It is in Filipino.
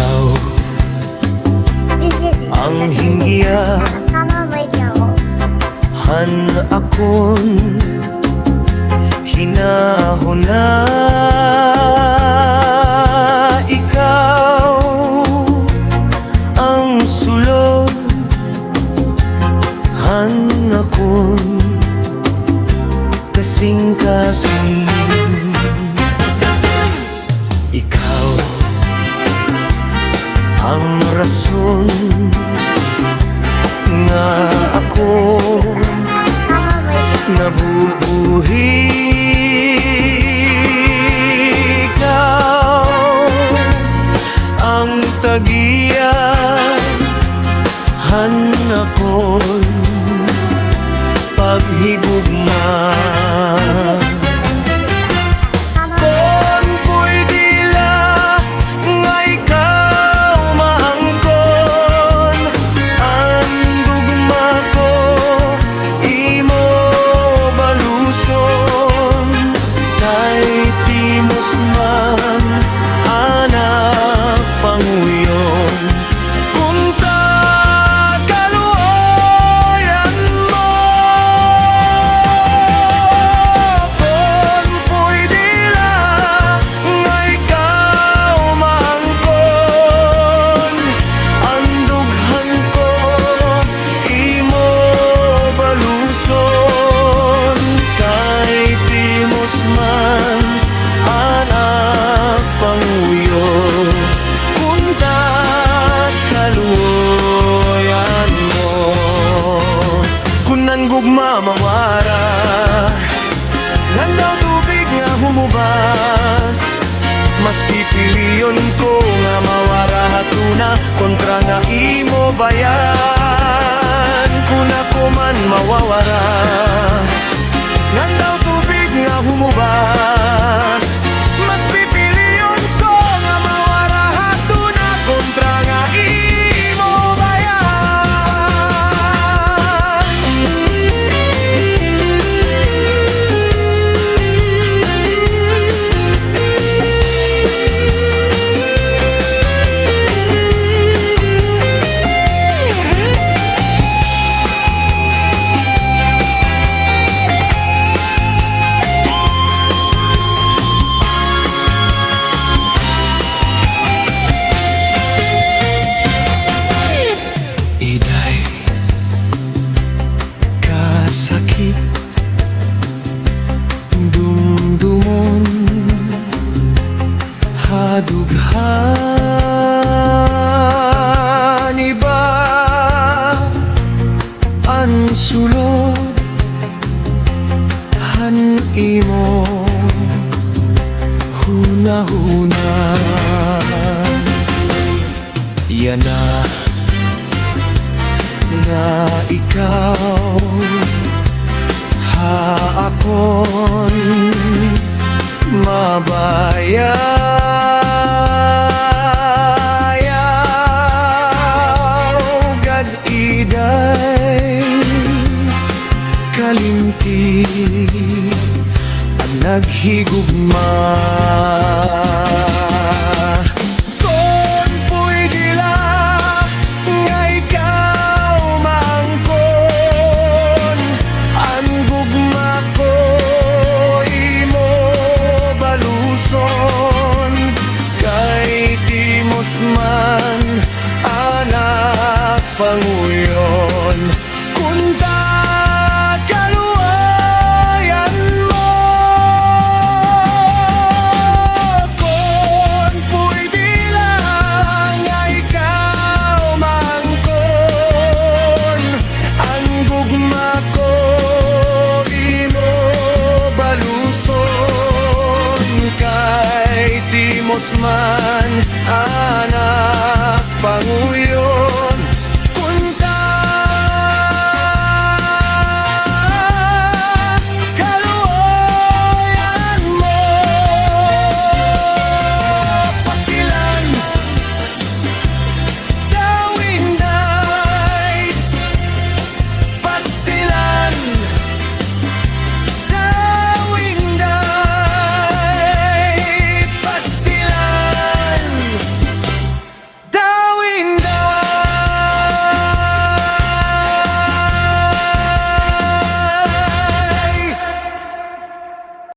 Ikaw ang hinggiya han akon hinahuna. Ikaw ang sulod han akon kasing-kasing. Ikaw ang rason nga ako nabubuhi. Ikaw ang tagiyan han akon paghigugma. Gugma mawara nganaw tubig nga humubas, mas pipiliyon ko nga mawara hatuna kontra nga imo bayan. Kung ako man mawawara nganaw tubig nga humubas, mas pipiliyon ko nga mawara hatuna kontra nga imo bayan. Sakit dumdumon hadughan iba ang sulod han imo hunahuna. Yana na ikaw akon mabayaw gad iday kalimti ang naghigugma.